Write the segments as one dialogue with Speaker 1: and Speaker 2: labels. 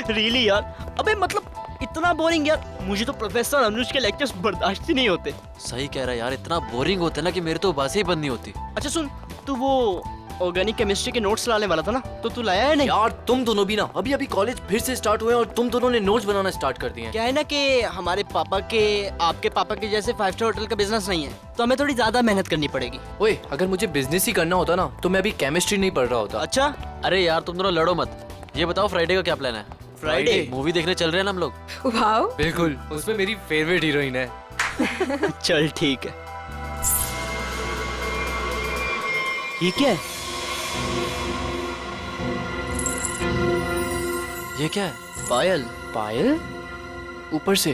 Speaker 1: Really यार, अबे मतलब इतना बोरिंग यार, मुझे तो प्रोफेसर अनुज के लेक्चर्स बर्दाश्त ही नहीं होते।
Speaker 2: सही कह रहा है यार, इतना बोरिंग होता है ना कि मेरे तो बातें ही बंद नहीं होती।
Speaker 1: अच्छा सुन, तू वो ऑर्गेनिक केमिस्ट्री के नोट्स लाने वाला था ना, तो तू लाया है नहीं?
Speaker 2: यार तुम दोनों भी ना, अभी अभी कॉलेज फिर से स्टार्ट हुए और तुम दोनों ने नोट्स बनाना स्टार्ट कर दिए हैं।
Speaker 1: क्या है ना कि हमारे पापा के आपके पापा के जैसे 5 स्टार होटल का बिजनेस नहीं है, तो हमें थोड़ी ज्यादा मेहनत करनी पड़ेगी।
Speaker 2: ओए, अगर मुझे बिजनेस ही करना होता ना तो मैं अभी केमिस्ट्री नहीं पढ़ रहा होता।
Speaker 1: अच्छा,
Speaker 2: अरे यार तुम दोनों लड़ो मत। ये बताओ फ्राइडे का क्या प्लान है?
Speaker 1: फ्राइडे
Speaker 2: मूवी देखने चल रहे हैं ना हम लोग।
Speaker 3: वाओ,
Speaker 2: बिल्कुल, उसमें मेरी फेवरेट हीरोइन है।
Speaker 1: चल ठीक है। ये क्या है?
Speaker 2: ये क्या है?
Speaker 1: पायल।
Speaker 2: पायल? ऊपर से?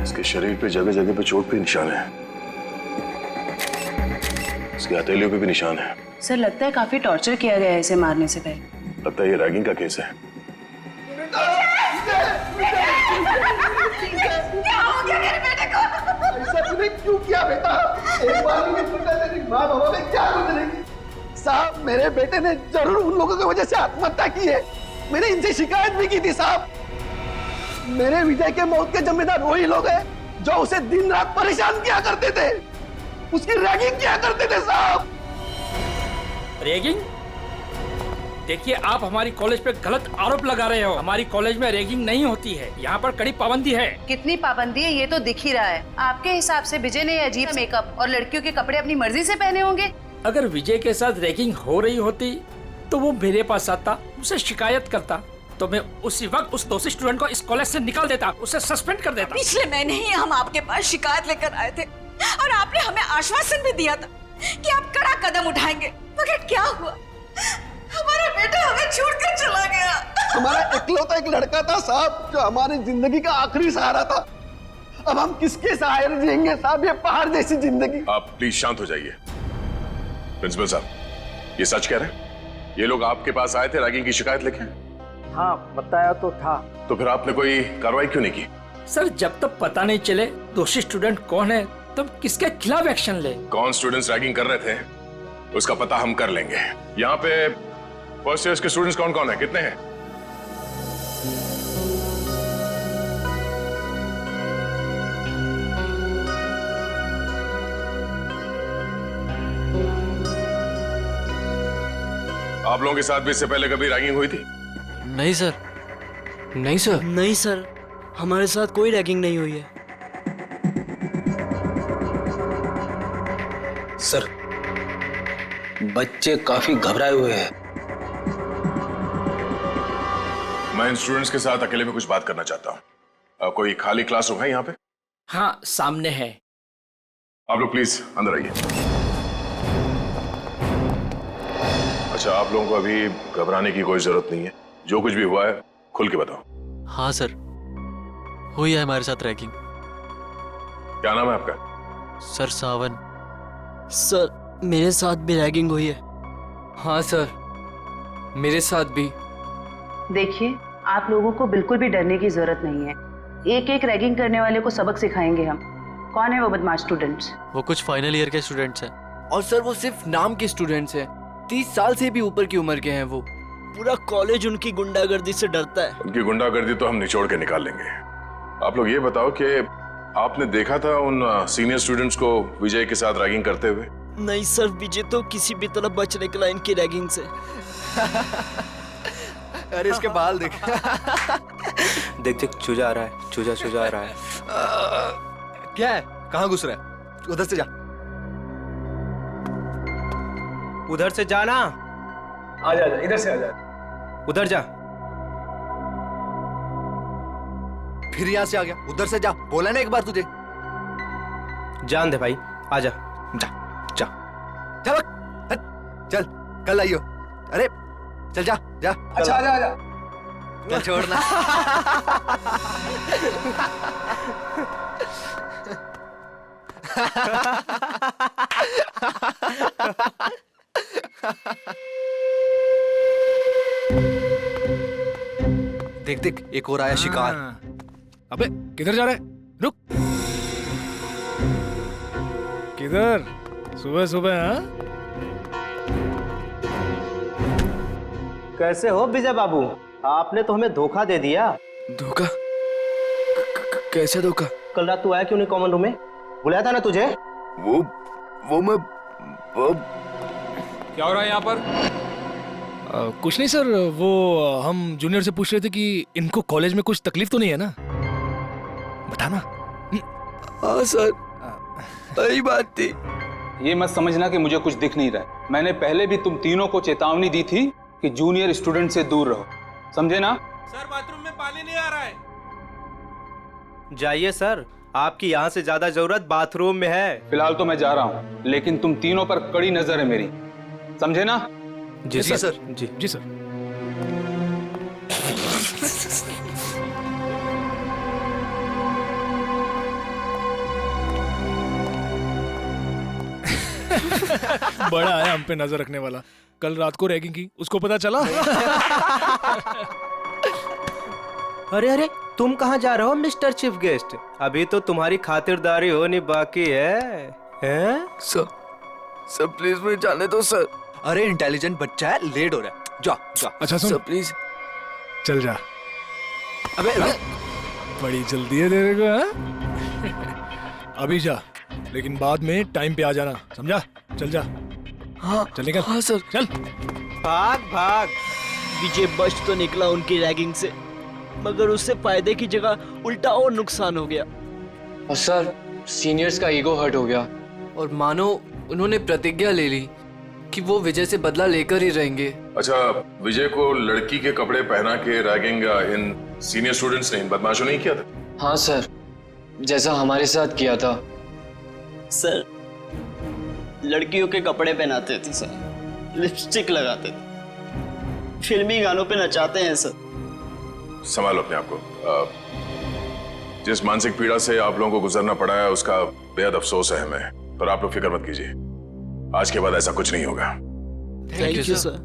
Speaker 4: इसके शरीर पे जगह जगह पे चोट के निशान है, इसके हथेलियों पे भी निशान है।
Speaker 5: सर लगता है काफी टॉर्चर किया गया है इसे मारने से पहले।
Speaker 4: लगता है ये रैगिंग का केस है।
Speaker 6: क्या हो गया मेरे बेटे को?
Speaker 7: ऐसा तूने क्यों किया बेटा? एक बार भी नहीं सोचा तेरी माँ बाबा में क्या गुजरेगी? साहब, मेरे बेटे ने जरूर उन लोगों की वजह से आत्महत्या की है। मैंने इनसे शिकायत भी की थी साहब। मेरे विजय के मौत के जिम्मेदार वही लोग हैं जो उसे दिन रात परेशान किया करते थे, उसकी रैगिंग किया करते थे साहब।
Speaker 8: रैगिंग? देखिए, आप हमारी कॉलेज पे गलत आरोप लगा रहे हो। हमारी कॉलेज में रैगिंग नहीं होती है, यहाँ पर कड़ी पाबंदी है।
Speaker 5: कितनी पाबंदी है ये तो दिख ही रहा है। आपके हिसाब से विजय ने अजीब मेकअप और लड़कियों के कपड़े अपनी मर्जी से पहने होंगे।
Speaker 8: अगर विजय के साथ रैगिंग हो रही होती तो वो मेरे पास आता, उसे शिकायत करता, तो मैं उसी वक्त उस दोषी स्टूडेंट को इस कॉलेज से निकाल देता, उसे सस्पेंड कर देता।
Speaker 3: पिछले महीने ही हम आपके पास शिकायत लेकर आए थे और आपने हमें आश्वासन भी दिया था कि आप कड़ा कदम उठाएंगे, मगर क्या हुआ? हमारा बेटा हमें छोड़कर चला गया।
Speaker 7: हमारा इकलौता एक लड़का था साहब जो हमारी जिंदगी का आखिरी सहारा था। अब हम किसके सहारे जिएंगे साहब, ये पहाड़ जैसी जिंदगी।
Speaker 4: आप प्लीज शांत हो जाइए। प्रिंसिपल साहब, ये सच कह रहे हैं? ये लोग आपके पास आए थे रैगिंग की शिकायत लेके?
Speaker 7: हाँ, बताया तो था।
Speaker 4: तो फिर आपने कोई कार्रवाई क्यों नहीं की?
Speaker 8: सर, जब तक पता नहीं चले दोषी स्टूडेंट कौन है तब किसके खिलाफ एक्शन ले।
Speaker 4: कौन स्टूडेंट्स रैगिंग कर रहे थे उसका पता हम कर लेंगे। यहाँ पे फर्स्ट ईयर के स्टूडेंट्स कौन कौन है, कितने हैं? आप लोगों के साथ भी इससे पहले कभी रैगिंग हुई थी?
Speaker 2: नहीं सर। नहीं सर।
Speaker 1: नहीं सर, हमारे साथ कोई रैगिंग नहीं हुई है।
Speaker 9: सर, बच्चे काफी घबराए हुए हैं।
Speaker 4: मैं इन स्टूडेंट्स के साथ अकेले में कुछ बात करना चाहता हूँ। कोई खाली क्लासरूम है यहाँ पे?
Speaker 8: हाँ, सामने है।
Speaker 4: आप लोग प्लीज अंदर आइए। अच्छा, आप लोगों को अभी घबराने की कोई जरूरत नहीं है। जो कुछ भी हुआ है खुल के बताओ।
Speaker 2: हाँ सर, हुई है हमारे साथ रैगिंग।
Speaker 4: क्या नाम है आपका?
Speaker 2: सर सावन।
Speaker 1: सर, मेरे साथ भी रैगिंग हुई है।
Speaker 2: हाँ सर, मेरे साथ भी।
Speaker 5: देखिए, आप लोगों को बिल्कुल भी डरने की जरूरत नहीं है। एक एक रैगिंग करने वाले को सबक सिखाएंगे हम। कौन है वो बदमाश स्टूडेंट्स?
Speaker 2: वो कुछ फाइनल ईयर के स्टूडेंट्स हैं।
Speaker 10: और सर वो सिर्फ नाम के स्टूडेंट्स हैं, 30 साल से भी ऊपर की उम्र के हैं वो।
Speaker 1: पूरा कॉलेज उनकी गुंडागर्दी से डरता है।
Speaker 4: उनकी गुंडागर्दी तो हम निचोड़ के निकाल लेंगे। आप लोग ये बताओ कि आपने देखा था उन सीनियर स्टूडेंट्स को विजय के साथ रैगिंग करते हुए?
Speaker 1: नहीं सर, विजय तो किसी भी तरह बच निकला इनकी रैगिंग से।
Speaker 10: अरे इसके बाल देख।
Speaker 9: देख देख, चूजा आ रहा है, चूजा आ रहा है।
Speaker 10: क्या है? कहाँ घुस रहा है? उधर से जा।
Speaker 9: उधर से जाना।
Speaker 7: आजा, इधर से आजा।
Speaker 9: उधर जा।
Speaker 10: फिर यहाँ से आ गया। उधर से जा, बोला ना एक बार तुझे।
Speaker 9: जान दे भाई, आजा।
Speaker 10: जा जा चल, चल कल आइयो। अरे चल जा जा।
Speaker 7: अच्छा, आजा आजा।
Speaker 10: चल छोड़ना। देख देख एक और आया शिकार।
Speaker 11: अबे किधर जा रहा है? रुक। किधर? सुबह सुबह? हाँ?
Speaker 9: कैसे हो विजय बाबू? आपने तो हमें धोखा दे दिया।
Speaker 10: धोखा? कैसे धोखा?
Speaker 9: कल रात तू आया क्यों नहीं कॉमन रूम में? बुलाया था ना तुझे?
Speaker 10: वो मैं
Speaker 11: क्या हो रहा है यहाँ पर? कुछ नहीं सर, वो हम जूनियर से पूछ रहे थे कि इनको कॉलेज में कुछ तकलीफ तो नहीं है ना? बताना।
Speaker 10: हाँ सर, सही बात थी।
Speaker 12: ये मत समझना कि मुझे कुछ दिख नहीं रहा है। मैंने पहले भी तुम तीनों को चेतावनी दी थी कि जूनियर स्टूडेंट से दूर रहो, समझे ना?
Speaker 11: सर बाथरूम में पानी नहीं आ रहा है।
Speaker 9: जाइए सर, आपकी यहाँ से ज्यादा जरूरत बाथरूम में है।
Speaker 12: फिलहाल तो मैं जा रहा हूँ, लेकिन तुम तीनों पर कड़ी नजर है मेरी, समझे ना?
Speaker 10: जी सर।
Speaker 11: जी सर। बड़ा है हम पे नजर रखने वाला। कल रात को रैगिंग की, उसको पता चला?
Speaker 9: अरे अरे, तुम कहाँ जा रहे हो मिस्टर चीफ गेस्ट? अभी तो तुम्हारी खातिरदारी होनी बाकी है। हैं?
Speaker 10: सर प्लीज मुझे जाने दो सर। अरे इंटेलिजेंट बच्चा है, लेट हो रहा है। जा जा।
Speaker 11: अच्छा सुन,
Speaker 10: सर प्लीज
Speaker 11: चल जा।
Speaker 10: अबे
Speaker 11: बड़ी जल्दी है तेरे को, हाँ? अभी जा, लेकिन बाद में टाइम पे आ जाना, समझा? चल जा।
Speaker 10: हाँ
Speaker 11: चल निकल।
Speaker 10: हाँ सर।
Speaker 11: चल
Speaker 9: भाग भाग।
Speaker 1: विजय बच तो निकला उनकी रैगिंग से, मगर उससे फायदे की जगह उल्टा और नुकसान हो गया।
Speaker 2: और सर सीनियर्स का ईगो हर्ट हो गया, और मानो उन्होंने प्रतिज्ञा ले ली कि वो विजय से बदला लेकर ही रहेंगे।
Speaker 4: अच्छा, विजय को लड़की के कपड़े पहना के रैगिंग इन सीनियर स्टूडेंट्स ने, इन बदमाशों ने किया था?
Speaker 2: हाँ सर, जैसा हमारे साथ किया था।
Speaker 1: सर लड़कियों के कपड़े पहनाते थे सर, लिपस्टिक लगाते थे, फिल्मी गानों पे नचाते हैं सर।
Speaker 4: संभालो अपने आप को। जिस मानसिक पीड़ा से आप लोगों को गुजरना पड़ा है उसका बेहद अफसोस है हमें, पर आप लोग फिक्र मत कीजिए, आज के बाद ऐसा कुछ नहीं होगा।
Speaker 1: Thank you sir.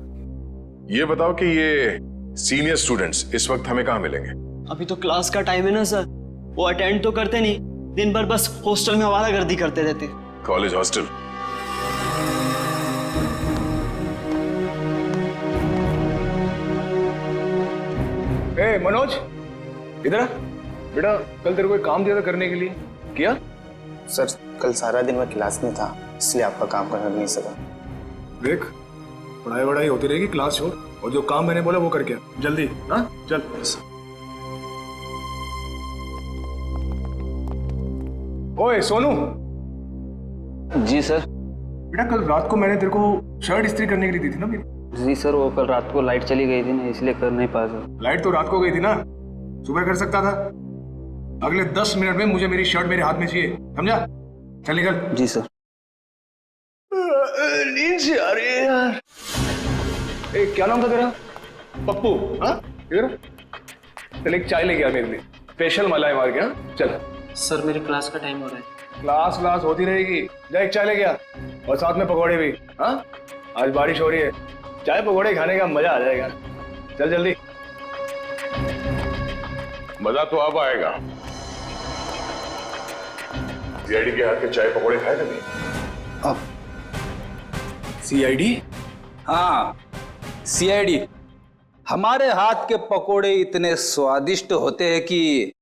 Speaker 4: ये बताओ कि ये सीनियर स्टूडेंट्स इस वक्त हमें कहाँ मिलेंगे?
Speaker 1: अभी तो क्लास का टाइम है ना सर, वो अटेंड तो करते नहीं, दिन भर बस हॉस्टल में आवारागर्दी करते रहते।
Speaker 4: College hostel?
Speaker 11: ए मनोज, इधर आ। बेटा कल तेरे को एक काम दिया था करने के लिए, किया?
Speaker 9: सर कल सारा दिन मैं क्लास में था, इसलिए आपका काम कर नहीं सका।
Speaker 11: देख, पढ़ाई वढ़ाई होती रहेगी, क्लास छोड़, और जो काम मैंने बोला वो करके जल्दी। हाँ चल। ओए सोनू।
Speaker 12: जी सर।
Speaker 11: बेटा कल रात को मैंने तेरे को शर्ट इस्त्री करने के लिए दी थी ना मेरी?
Speaker 12: जी सर, वो कल रात को लाइट चली गई थी ना, इसलिए कर नहीं पाया सर।
Speaker 11: लाइट तो रात को गई थी ना, सुबह कर सकता था। अगले 10 मिनट में मुझे मेरी शर्ट मेरे हाथ में चाहिए, समझा? चल निकल।
Speaker 12: जी सर।
Speaker 11: नींद से आ रही है यार। ए, क्या नाम था तेरा? पप्पू? हाँ इधर चल, एक चाय लेके आ मेरे लिए, स्पेशल मलाई मार के। हाँ चल।
Speaker 1: सर मेरे क्लास का टाइम हो रहा है।
Speaker 11: क्लास होती रहेगी, जा एक चाय लेके आ, और साथ में पकौड़े भी। हाँ आज बारिश हो रही है, चाय पकौड़े खाने का मजा आ जाएगा। चल जल्दी।
Speaker 4: मजा तो अब आएगा। सीआईडी के हाथ के चाय पकौड़े खाए कभी?
Speaker 11: अब सीआईडी?
Speaker 12: हाँ सीआईडी। हमारे हाथ के पकोड़े इतने स्वादिष्ट होते हैं कि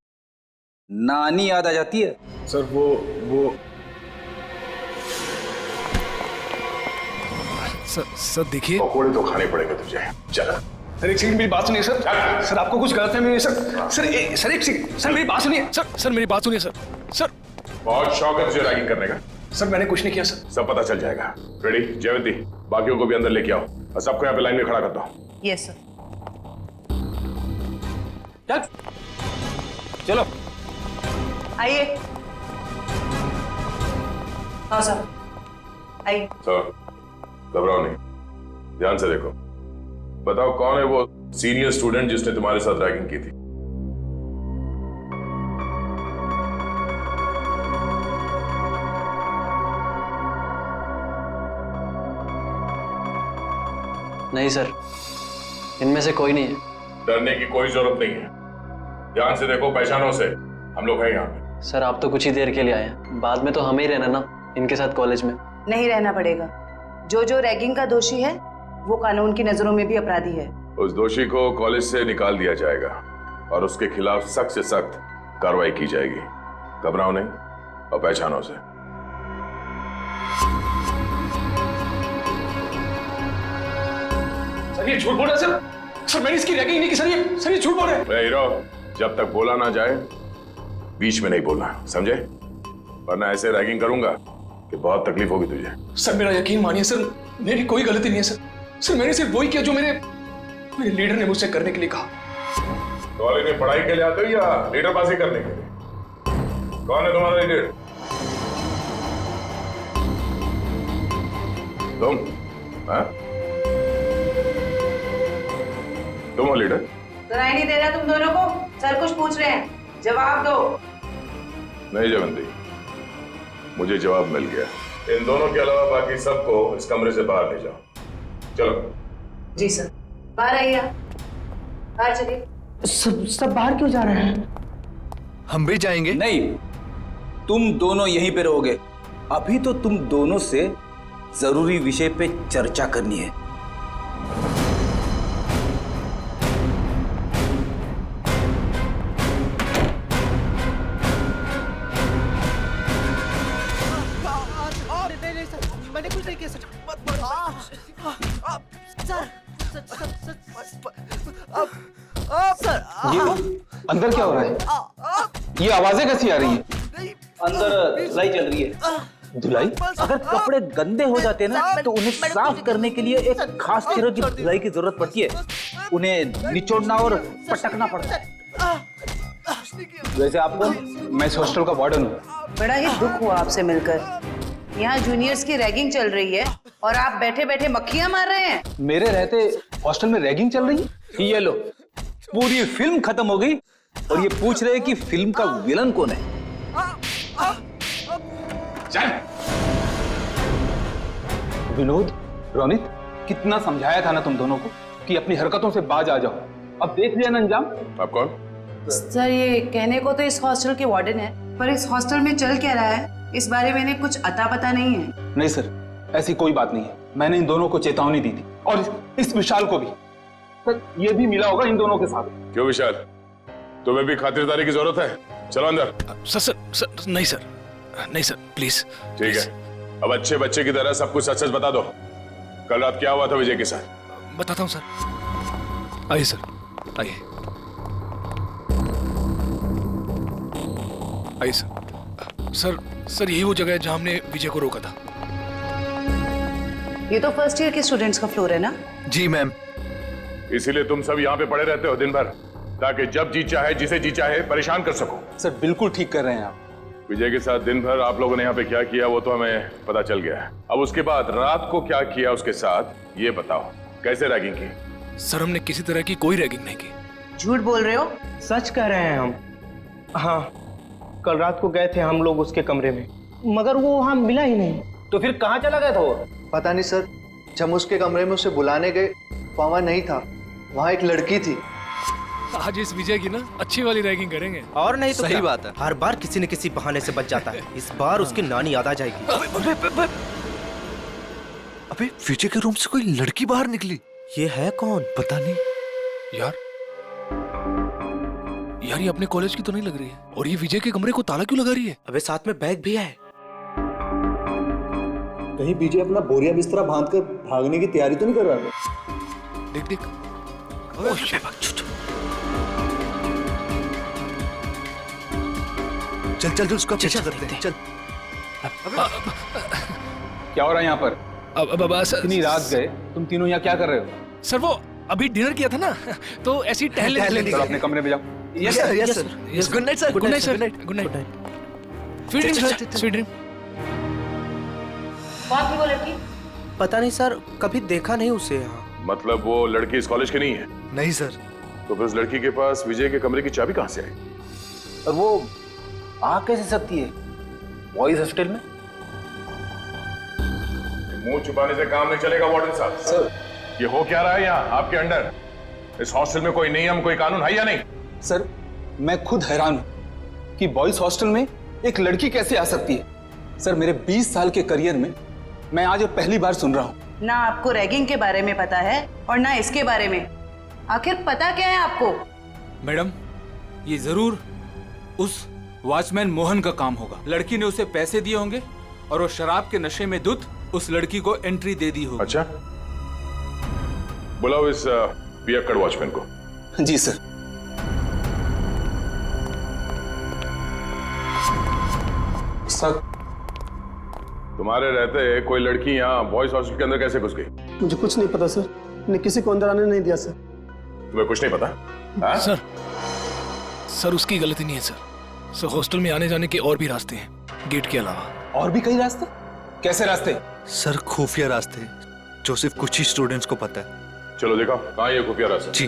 Speaker 12: नानी याद आ जाती है।
Speaker 11: सर वो सर देखिए,
Speaker 4: पकौड़े तो खाने पड़ेंगे तुझे, चल।
Speaker 11: सर एक सेकंड मेरी बात सुनिए सर। सर आपको कुछ गलत है सर एक सेकंड सर मेरी बात सुनिए सर मेरी बात सुनिए सर।
Speaker 4: बहुत शौक है तुझे रैगिंग करने का?
Speaker 11: सर मैंने कुछ नहीं किया सर।
Speaker 4: सब पता चल जाएगा। रेडी जयवंती, बाकियों को भी अंदर लेके आओ और सबको यहाँ पे लाइन में खड़ा कर दो।
Speaker 5: Yes sir.
Speaker 12: चलो
Speaker 5: आइए। हाँ सर आइए।
Speaker 4: सर घबराओ नहीं, ध्यान से देखो, बताओ कौन है वो सीनियर स्टूडेंट जिसने तुम्हारे साथ रैगिंग की थी?
Speaker 2: नहीं सर, इनमें से कोई नहीं है।
Speaker 4: डरने की कोई जरूरत नहीं है। ध्यान से देखो, पहचानो से, हम लोग हैं यहाँ पे।
Speaker 2: सर आप तो कुछ ही देर के लिए आए हैं, बाद में तो हमें ही रहना ना इनके साथ कॉलेज में।
Speaker 5: नहीं रहना पड़ेगा। जो रैगिंग का दोषी है वो कानून की नजरों में भी अपराधी है।
Speaker 4: उस दोषी को कॉलेज से निकाल दिया जाएगा और उसके खिलाफ सख्त से सख्त कार्रवाई की जाएगी। घबराओ नहीं और पहचानो से।
Speaker 11: सर ये झूठ बोल रहा है सर। सर मैंने इसकी रैगिंग नहीं की सर, ये झूठ बोल रहे हैं।
Speaker 4: हीरो, जब तक बोला ना जाए बीच में नहीं बोलना, समझे? वरना ऐसे रैगिंग करूंगा कि बहुत तकलीफ होगी तुझे।
Speaker 11: सर मेरा यकीन मानिए सर, मेरी कोई गलती नहीं है सर। सर मैंने सिर्फ वही किया जो मेरे लीडर ने मुझसे करने के लिए कहा।
Speaker 4: कॉलेज में पढ़ाई के लिए आते हो या लीडरबाजी करने के लिए? कौन है तुम्हारा लीडर? तुम? हाँ? तुम हो लीडर?
Speaker 5: सुनाई नहीं दे रहा तुम दोनों को? सर कुछ पूछ रहे हैं, जवाब दो।
Speaker 4: नहीं जयवंती, मुझे जवाब मिल गया। इन दोनों के अलावा बाकी सबको इस कमरे से बाहर ले जाओ। चलो।
Speaker 5: जी सर। बाहर आइए, बाहर चलिए।
Speaker 7: सब बाहर क्यों जा रहे हैं?
Speaker 10: हम भी जाएंगे।
Speaker 12: नहीं, तुम दोनों यहीं पे रहोगे। अभी तो तुम दोनों से जरूरी विषय पे चर्चा करनी है।
Speaker 7: मैंने कुछ नहीं किया सर।
Speaker 12: ये अंदर क्या हो रहा है? ये आवाजें कैसी आ रही हैं? अंदर धुलाई चल रही है। धुलाई? अगर कपड़े गंदे हो जाते हैं ना तो उन्हें साफ करने के लिए एक खास तरह की धुलाई की जरूरत पड़ती है। उन्हें निचोड़ना और पटकना पड़ता है। वैसे आपको, मैं इस हॉस्टल का वार्डन हूँ।
Speaker 5: बड़ा ही दुख हुआ आपसे मिलकर। यहाँ जूनियर्स की रैगिंग चल रही है और आप बैठे बैठे मक्खियां मार रहे हैं।
Speaker 12: मेरे रहते हॉस्टल में रैगिंग चल रही है? ये लो, पूरी फिल्म खत्म हो गई और ये पूछ रहे हैं कि फिल्म का विलन कौन है। विनोद, रोनित, कितना समझाया था ना तुम दोनों को कि अपनी हरकतों से बाज आ जाओ। अब देख लिया ना अंजाम।
Speaker 4: आप कौन?
Speaker 5: सर ये कहने को तो इस हॉस्टल के वार्डन है, पर इस हॉस्टल में चल क्या रहा है इस बारे में इन्हें कुछ अता पता नहीं है।
Speaker 12: नहीं सर, ऐसी कोई बात नहीं है। मैंने इन दोनों को चेतावनी दी थी और इस विशाल को भी। सर ये भी मिला होगा इन दोनों के साथ।
Speaker 4: क्यों विशाल, तुम्हें भी खातिरदारी की जरूरत है? चलो अंदर।
Speaker 11: सर नहीं सर, नहीं सर प्लीज।
Speaker 4: ठीक है, अब अच्छे बच्चे की तरह सब कुछ सच सच बता दो। कल रात क्या हुआ था विजय के साथ?
Speaker 11: बताता हूँ सर। आइए सर, आइए आइए सर। सर यही वो जगह है जहां हमने विजय को रोका था।
Speaker 5: ये तो फर्स्ट ईयर के स्टूडेंट्स का फ्लोर है ना?
Speaker 10: जी मैम।
Speaker 4: इसीलिए तुम सब यहाँ पे पड़े रहते हो दिन भर, ताकि जब जी चाहे जिसे जी चाहे परेशान कर सको।
Speaker 12: सर बिल्कुल ठीक कर रहे हैं आप।
Speaker 4: विजय के साथ दिन भर आप लोगों ने यहाँ पे क्या किया वो तो हमें पता चल गया है। अब उसके बाद रात को क्या किया उसके साथ ये बताओ। कैसे रैगिंग की?
Speaker 11: सर हमने किसी तरह की कोई रैगिंग नहीं की।
Speaker 5: झूठ बोल रहे हो?
Speaker 9: सच कह रहे हैं हम। हाँ, कल रात को गए थे हम लोग उसके कमरे में, मगर वो वहां मिला ही नहीं।
Speaker 12: तो फिर कहाँ चला गया था वो?
Speaker 7: पता नहीं सर, जब हम उसके कमरे में उसे बुलाने गए वहां नहीं था। वहां एक लड़की थी।
Speaker 11: आज इस विजय की ना अच्छी वाली रैगिंग करेंगे।
Speaker 9: और नहीं तो
Speaker 10: सही
Speaker 9: क्या?
Speaker 10: बात है।
Speaker 9: हर बार किसी न किसी बहाने से बच जाता है। इस बार उसकी नानी याद आ जाएगी।
Speaker 10: अबे विजय के रूम से कोई लड़की बाहर निकली।
Speaker 9: ये है कौन?
Speaker 10: पता नहीं
Speaker 11: यार ये अपने कॉलेज की तो नहीं लग रही है। और ये विजय के कमरे को ताला क्यों लगा रही है?
Speaker 9: अबे साथ में बैग भी है।
Speaker 7: कहीं विजय अपना बोरिया बिस्तरा बांधकर भागने की तैयारी तो नहीं कर रहा था?
Speaker 11: देख देख।
Speaker 10: चल चल चल उसका पीछा करते हैं। चल।
Speaker 12: क्या हो रहा है यहाँ पर?
Speaker 11: अब
Speaker 12: इतनी रात गए, तुम तीनों यहाँ क्या कर रहे हो?
Speaker 11: सर वो अभी डिनर किया था ना, तो ऐसी टहलने।
Speaker 12: चलो अपने कमरे में जाओ।
Speaker 10: Yes sir, yes sir, yes. Good night sir.
Speaker 11: Good night sir. Good night. Sweet dream sir, sweet dream.
Speaker 5: कौन थी वो लड़की?
Speaker 9: पता नहीं सर, कभी देखा नहीं उसे यहाँ।
Speaker 4: मतलब वो लड़की इस कॉलेज की नहीं है?
Speaker 10: नहीं सर।
Speaker 4: तो फिर उस लड़की के पास विजय के कमरे की चाबी कहाँ से आई?
Speaker 12: और वो आ कैसे सकती है बॉयज हॉस्टल में?
Speaker 4: मुंह छुपाने से काम नहीं चलेगा वार्डन साहब।
Speaker 12: सर
Speaker 4: ये हो क्या रहा है यहाँ आपके अंडर? इस हॉस्टल में कोई नियम, कोई कानून है या नहीं?
Speaker 12: सर, मैं खुद हैरान हूं कि बॉयज हॉस्टल में एक लड़की कैसे आ सकती है। सर, मेरे 20 साल के करियर में मैं आज पहली बार सुन रहा हूं।
Speaker 5: ना आपको रैगिंग के बारे में पता है और ना इसके बारे में। आखिर पता क्या है आपको?
Speaker 13: मैडम, ये जरूर उस वॉचमैन मोहन का काम होगा। लड़की ने उसे पैसे दिए होंगे और वो शराब के नशे में धुत उस लड़की को एंट्री दे दी होगी।
Speaker 4: अच्छा, बुलाओ इस पियक्कड़ वॉचमैन को।
Speaker 12: जी सर। सर,
Speaker 4: तुम्हारे रहते कोई लड़की यहाँ बॉयज हॉस्टल के अंदर कैसे घुस गई?
Speaker 7: मुझे कुछ नहीं पता सर, मैंने किसी को अंदर आने नहीं दिया सर।
Speaker 4: तुम्हें कुछ नहीं पता? हाँ?
Speaker 8: सर उसकी गलती नहीं है सर हॉस्टल में आने जाने के और भी रास्ते हैं गेट के अलावा।
Speaker 12: और भी कई रास्ते? कैसे रास्ते?
Speaker 10: सर, खुफिया रास्ते जो सिर्फ कुछ ही स्टूडेंट्स को पता है।
Speaker 4: चलो दिखाओ, कहाँ ये खुफिया रास्ता?
Speaker 10: जी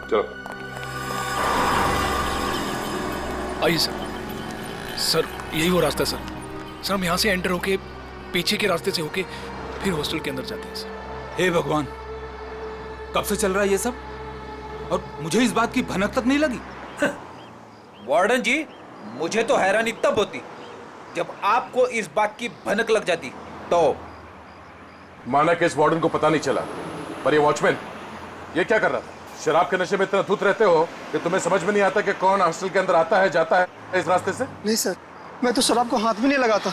Speaker 4: चलो।
Speaker 8: आइए सर यही वो रास्ता है सर हम यहाँ से एंटर होके पीछे के रास्ते से होके फिर हॉस्टल के अंदर जाते हैं सर।
Speaker 13: हे भगवान, कब से चल रहा है ये सब और मुझे इस बात की भनक तक नहीं लगी।
Speaker 12: वार्डन जी, मुझे तो हैरानी तब होती जब आपको इस बात की भनक लग जाती। तो
Speaker 4: माना कि इस वार्डन को पता नहीं चला, पर ये वॉचमैन ये क्या कर रहा था? शराब के नशे में इतना धुत रहते हो कि तुम्हें समझ में नहीं आता कि कौन हॉस्टल के अंदर आता है जाता है इस रास्ते से?
Speaker 7: नहीं सर, मैं तो शराब को हाथ भी नहीं लगाता।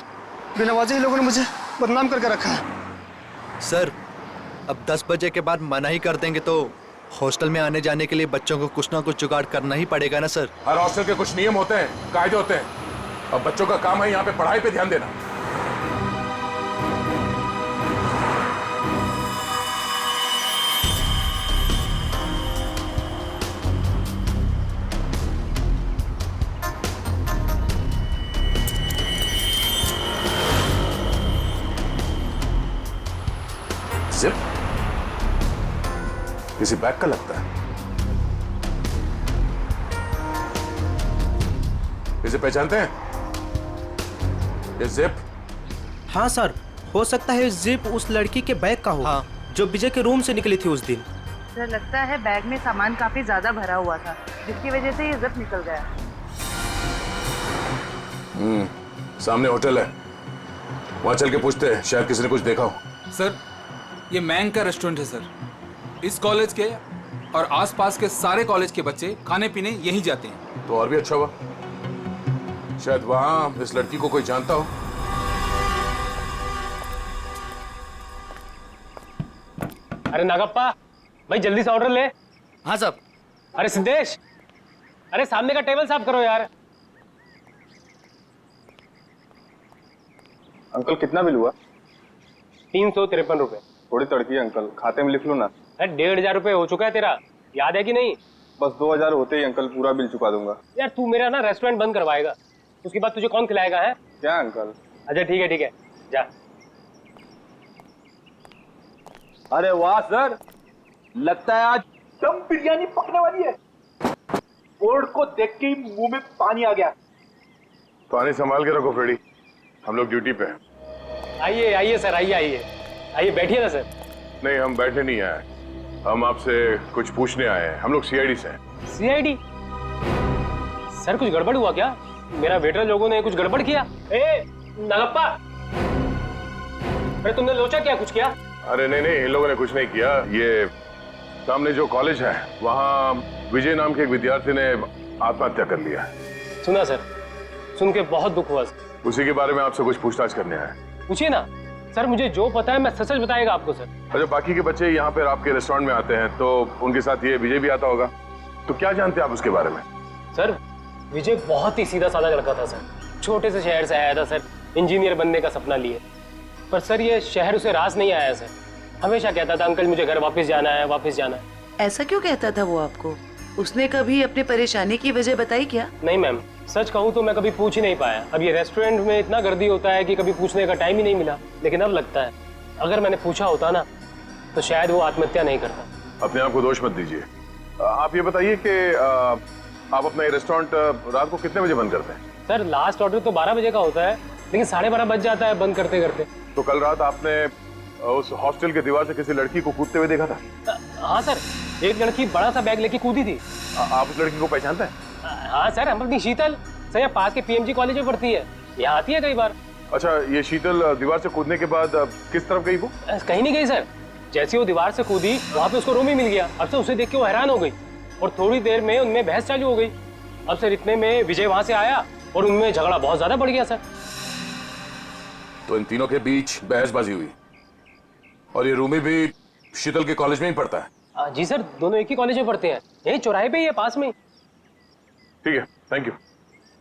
Speaker 7: बिना वजह ही लोगों ने मुझे बदनाम करके रखा है।
Speaker 10: सर, अब 10 बजे के बाद मना ही कर देंगे तो हॉस्टल में आने जाने के लिए बच्चों को कुछ ना कुछ जुगाड़ करना ही पड़ेगा ना सर।
Speaker 4: हर हॉस्टल के कुछ नियम होते हैं, कायदे होते हैं। अब बच्चों का काम है यहाँ पे पढ़ाई पे ध्यान देना। जिप किसी बैग का लगता है। इसे पहचानते हैं? ये जिप?
Speaker 9: हाँ सर, हो सकता है जिप उस लड़की के बैग का हो।
Speaker 10: हाँ।
Speaker 9: जो विजय के रूम से निकली थी उस दिन।
Speaker 5: सर, लगता है बैग में सामान काफी ज्यादा भरा हुआ था जिसकी वजह से ये जिप निकल गया।
Speaker 4: सामने होटल है, वहां चल के पूछते हैं, शायद किसी ने कुछ देखा हो।
Speaker 13: सर, ये मैंग का रेस्टोरेंट है सर। इस कॉलेज के और आसपास के सारे कॉलेज के बच्चे खाने पीने यहीं जाते हैं।
Speaker 4: तो और भी अच्छा हुआ, शायद वहां इस लड़की को कोई जानता हो।
Speaker 11: अरे नागप्पा भाई, जल्दी से ऑर्डर ले।
Speaker 8: हाँ साहब।
Speaker 11: अरे सिद्धेश, अरे सामने का टेबल साफ करो यार।
Speaker 14: अंकल, कितना बिल हुआ?
Speaker 11: 353 रुपए।
Speaker 14: थोड़ी तड़की है अंकल, खाते में लिख लो ना।
Speaker 11: अरे 1,500 रुपए हो चुका है तेरा, याद है कि नहीं?
Speaker 14: बस 2000 होते ही अंकल पूरा बिल चुका दूंगा।
Speaker 11: यार तू मेरा ना रेस्टोरेंट बंद करवाएगा, उसके बाद तुझे कौन खिलाएगा है?
Speaker 14: क्या अंकल?
Speaker 11: अच्छा ठीक है जा।
Speaker 12: अरे वाह सर, लगता है आज दम बिरयानी पकने वाली है। बोर्ड को देख के ही मुंह में पानी आ गया।
Speaker 4: पानी संभाल के रखो फ्रेडी, हम लोग ड्यूटी पे हैं।
Speaker 11: आइए सर, आइए बैठिए ना सर।
Speaker 4: नहीं, हम बैठने नहीं आए, हम आपसे कुछ पूछने आए हैं। हम लोग सीआईडी से हैं।
Speaker 11: सीआईडी? सर कुछ गड़बड़ हुआ क्या? मेरा वेटर लोगों ने कुछ गड़बड़ किया? ए नागप्पा, अरे तुमने लोचा क्या, कुछ किया?
Speaker 4: अरे नहीं, इन लोगों ने कुछ नहीं किया। ये सामने जो कॉलेज है वहाँ विजय नाम के एक विद्यार्थी ने आत्महत्या कर लिया।
Speaker 11: सुना सर, सुन के बहुत दुख हुआ।
Speaker 4: उसी के बारे में आपसे कुछ पूछताछ करने आए।
Speaker 11: पूछिए ना सर, मुझे जो पता है मैं सच बताएगा आपको सर।
Speaker 4: अच्छा, बाकी के बच्चे यहाँ पर आपके रेस्टोरेंट में आते हैं तो उनके साथ ये विजय भी आता होगा, तो क्या जानते हैं आप उसके बारे में?
Speaker 11: सर विजय बहुत ही सीधा साधा लड़का था सर, छोटे से शहर से आया था सर, इंजीनियर बनने का सपना लिए। पर सर ये शहर उसे रास नहीं आया सर, हमेशा कहता था अंकल मुझे घर वापस जाना है।
Speaker 5: ऐसा क्यों कहता था वो आपको? उसने कभी अपनी परेशानी की वजह बताई क्या?
Speaker 11: नहीं मैम, सच कहूँ तो मैं कभी पूछ ही नहीं पाया। अब ये रेस्टोरेंट में इतना गर्दी होता है कि कभी पूछने का टाइम ही नहीं मिला। लेकिन अब लगता है अगर मैंने पूछा होता ना तो शायद वो आत्महत्या नहीं करता।
Speaker 4: अपने आप को दोष मत दीजिए। आप ये बताइए कि आप अपना ये रेस्टोरेंट रात को कितने बजे बंद करते हैं?
Speaker 11: सर लास्ट ऑर्डर तो 12 बजे का होता है, लेकिन 12:30 बज जाता है बंद करते करते।
Speaker 4: तो कल रात आपने उस हॉस्टल के दीवार से किसी लड़की को कूदते हुए देखा था?
Speaker 11: हाँ सर, एक लड़की बड़ा सा बैग लेके कूदी थी।
Speaker 4: आप उस लड़की को पहचानते हैं?
Speaker 11: हाँ सर, अमृति शीतल सर, यहाँ पास के पीएमजी कॉलेज में पढ़ती है, यहाँ आती है कई बार।
Speaker 4: अच्छा, ये शीतल दीवार से कूदने के बाद किस तरफ गई वो?
Speaker 11: कहीं नहीं गई सर, जैसे वो दीवार से कूदी वहाँ पे उसको रूम ही मिल गया। अब से उसे देख के वो हैरान हो गई और थोड़ी देर में उनमें बहस चालू हो गई। अब सर इतने में विजय वहाँ से आया और उनमें झगड़ा बहुत ज्यादा बढ़ गया सर।
Speaker 4: तो इन तीनों के बीच बहसबाजी हुई और ये रूमी भी शीतल के कॉलेज में ही पढ़ता है?
Speaker 11: जी सर, दोनों एक ही कॉलेज में पढ़ते हैं, यही चौराहे पे ही है, पास में।
Speaker 4: ठीक है, थैंक यू।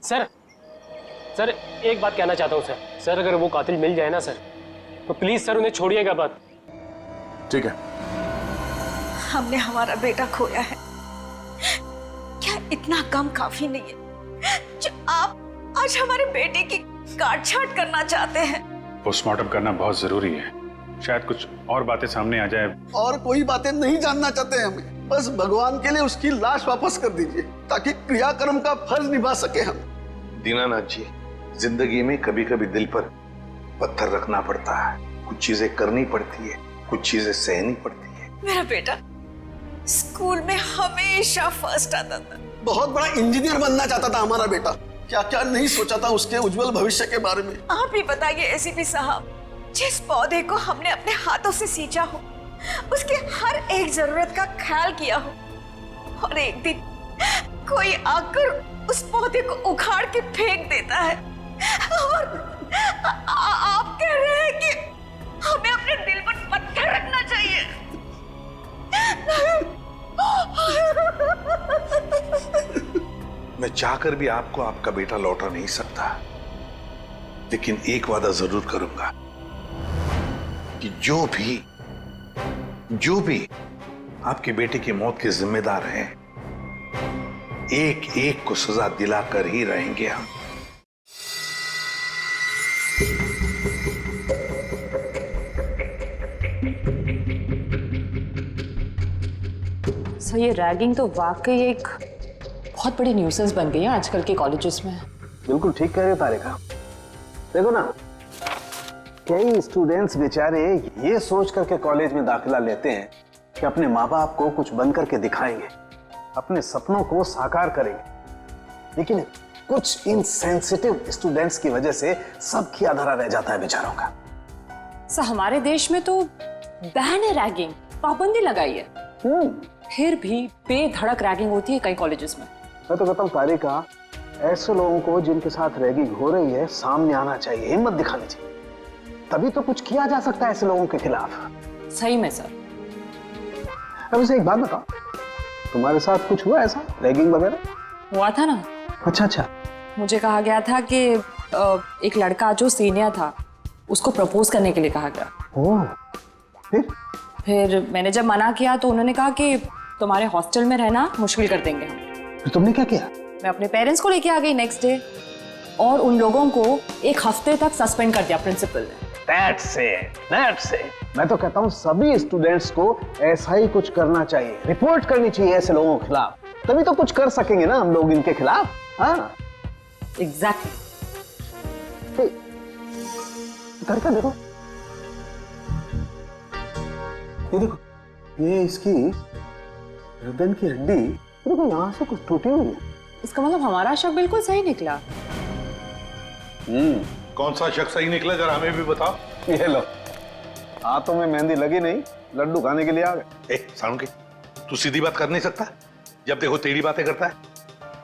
Speaker 11: सर एक बात कहना चाहता हूँ सर, अगर वो कातिल मिल जाए ना सर, तो प्लीज सर उन्हें छोड़िएगा मत।
Speaker 4: ठीक है।
Speaker 3: हमने हमारा बेटा खोया है, क्या इतना कम काफी नहीं है जो आप आज हमारे बेटे की काट छाट करना चाहते हैं?
Speaker 15: पोस्टमार्टम करना बहुत जरूरी है, शायद कुछ और बातें सामने आ जाए।
Speaker 7: और कोई बातें नहीं जानना चाहते हैं हमें, बस भगवान के लिए उसकी लाश वापस कर दीजिए ताकि क्रियाकर्म का फर्ज निभा सके हम।
Speaker 16: दीनानाथ जी, जिंदगी में कभी कभी दिल पर पत्थर रखना पड़ता है, कुछ चीजें करनी पड़ती है, कुछ चीजें सहनी पड़ती है।
Speaker 3: मेरा बेटा स्कूल में हमेशा फर्स्ट आता था,
Speaker 7: बहुत बड़ा इंजीनियर बनना चाहता था हमारा बेटा, क्या क्या नहीं सोचा था उसके उज्जवल भविष्य के बारे में।
Speaker 3: आप ही बताइए एसीपी साहब, जिस पौधे को हमने अपने हाथों से सींचा हो, उसके हर एक जरूरत का ख्याल किया हो, और एक दिन कोई आकर उस पौधे को उखाड़ के फेंक देता है, और आप कह रहे हैं कि हमें अपने दिल पर पत्थर रखना चाहिए।
Speaker 16: मैं चाहकर भी आपको आपका बेटा लौटा नहीं सकता, लेकिन एक वादा जरूर करूंगा कि जो भी आपके बेटे की मौत के जिम्मेदार हैं, एक एक को सजा दिलाकर ही रहेंगे हम।
Speaker 17: सर, ये रैगिंग तो वाकई एक बहुत बड़ी न्यूसेंस बन गई है आजकल के कॉलेजेस में।
Speaker 7: बिल्कुल ठीक कह रहे हो तारिका। देखो ना, कई स्टूडेंट्स बेचारे ये सोच करके कॉलेज में दाखिला लेते हैं कि अपने माँ बाप को कुछ बन करके दिखाएंगे, अपने सपनों को साकार करेंगे, लेकिन कुछ इनसेंसिटिव स्टूडेंट्स की वजह से सब किया धरा रह जाता है बेचारों का।
Speaker 17: सर, हमारे देश में तो बैन है रैगिंग, पाबंदी लगाई है, फिर भी बेधड़क रैगिंग होती है कई कॉलेजेस में।
Speaker 7: मैं तो कहता हूँ तारिका, ऐसे लोगों को जिनके साथ रैगिंग हो रही है सामने आना चाहिए, हिम्मत दिखानी चाहिए, तभी तो कुछ किया जा सकता है ऐसे लोगों के खिलाफ।
Speaker 17: सही में सर।
Speaker 7: अब इसे एक बात बताओ, तुम्हारे साथ कुछ हुआ ऐसा रैगिंग वगैरह?
Speaker 17: हुआ था ना।
Speaker 7: अच्छा।
Speaker 17: मुझे कहा गया था कि एक लड़का जो सीनियर था उसको प्रपोज करने के लिए कहा गया।
Speaker 7: ओह,
Speaker 17: फिर मैंने जब मना किया तो उन्होंने कहा कि तुम्हारे हॉस्टल में रहना मुश्किल कर देंगे हम।
Speaker 7: तो तुमने क्या किया?
Speaker 17: मैं अपने पेरेंट्स को लेके आ गई नेक्स्ट डे, और उन लोगों को 1 हफ्ते तक सस्पेंड कर दिया प्रिंसिपल ने।
Speaker 7: That's it. मैं तो कहता हूँ सभी स्टूडेंट्स को ऐसा ही कुछ करना चाहिए, रिपोर्ट करनी चाहिए ऐसे लोगों के खिलाफ, तभी तो कुछ कर सकेंगे ना हम लोग इनके खिलाफ। हाँ,
Speaker 17: एग्जैक्टली।
Speaker 7: करके देखो, ये देखो, ये इसकी गर्दन की हड्डी देखो, यहाँ से कुछ टूटी हुई है।
Speaker 17: इसका मतलब हमारा शक बिल्कुल सही निकला।
Speaker 16: कौन सा शक सही निकला, जरा हमें भी बताओ।
Speaker 7: ये लो, हाथों में मेहंदी लगी नहीं, लड्डू खाने के लिए आ गए।
Speaker 16: सारुण, तू सीधी बात कर नहीं सकता, जब देखो टेढ़ी बातें करता है।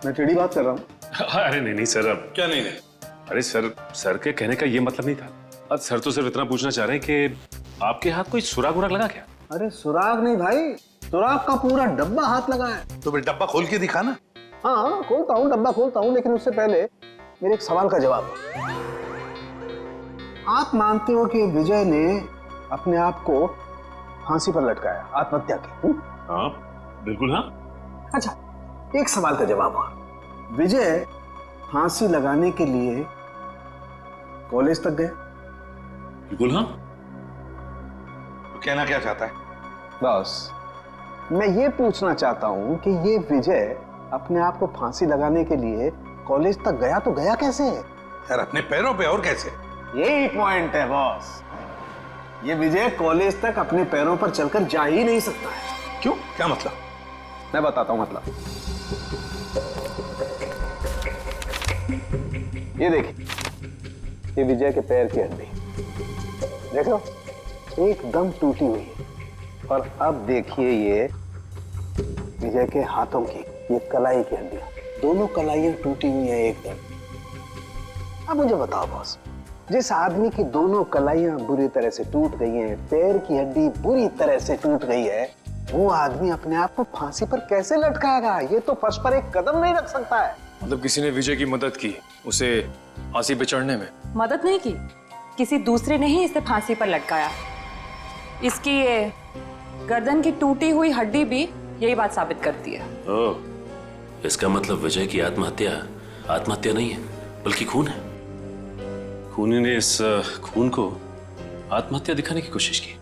Speaker 7: मैं टेढ़ी बात कर रहा हूँ?
Speaker 15: अरे नहीं सर, अब
Speaker 16: क्या नहीं?
Speaker 15: अरे सर के कहने का ये मतलब नहीं था। अब सर तो सिर्फ इतना पूछना चाह रहे हैं कि आपके हाथ कोई सुराग उराग लगा क्या?
Speaker 7: अरे सुराग नहीं भाई, सुराग का पूरा डब्बा हाथ लगा है।
Speaker 16: तो फिर डब्बा खोल के दिखा ना।
Speaker 7: हाँ, खोलता हूँ, डब्बा खोलता हूँ, लेकिन उससे पहले मेरे एक सवाल का जवाब। आप मानते हो कि विजय ने अपने आप को फांसी पर लटकाया, आत्महत्या की?
Speaker 15: हाँ, बिल्कुल हाँ।
Speaker 7: अच्छा, एक सवाल का जवाब और, विजय फांसी लगाने के लिए कॉलेज तक गया?
Speaker 15: बिल्कुल हाँ।
Speaker 16: तो कहना क्या चाहता है?
Speaker 7: बस मैं ये पूछना चाहता हूँ कि ये विजय अपने आप को फांसी लगाने के लिए कॉलेज तक गया तो गया कैसे?
Speaker 16: यार अपने पैरों पे, और कैसे?
Speaker 7: यही पॉइंट है बॉस, ये विजय कॉलेज तक अपने पैरों पर चलकर जा ही नहीं सकता है।
Speaker 16: क्यों, क्या मतलब?
Speaker 12: मैं बताता हूँ मतलब। ये देखिए, ये विजय के पैर की हड्डी देखो, एकदम टूटी हुई है। और अब देखिए ये विजय के हाथों की ये कलाई की हड्डियां, दोनों कलाइयां टूटी हुई हैं एकदम। अब मुझे बताओ बॉस, जिस आदमी की दोनों कलाइयां बुरी तरह से टूट गई हैं, पैर की हड्डी बुरी तरह से टूट गई है, वो आदमी अपने आप को फांसी पर कैसे लटकाएगा? ये तो फर्श पर एक कदम नहीं रख सकता है।
Speaker 18: मतलब किसी ने विजय की मदद की उसे फांसी पे चढ़ने में?
Speaker 17: मदद नहीं की, किसी दूसरे ने ही इसे फांसी पर लटकाया। इसकी ये गर्दन की टूटी हुई हड्डी भी यही बात साबित करती है।
Speaker 15: ओह, इसका मतलब विजय की आत्महत्या नहीं है बल्कि खून है। खूनी ने इस खून को आत्महत्या दिखाने की कोशिश की।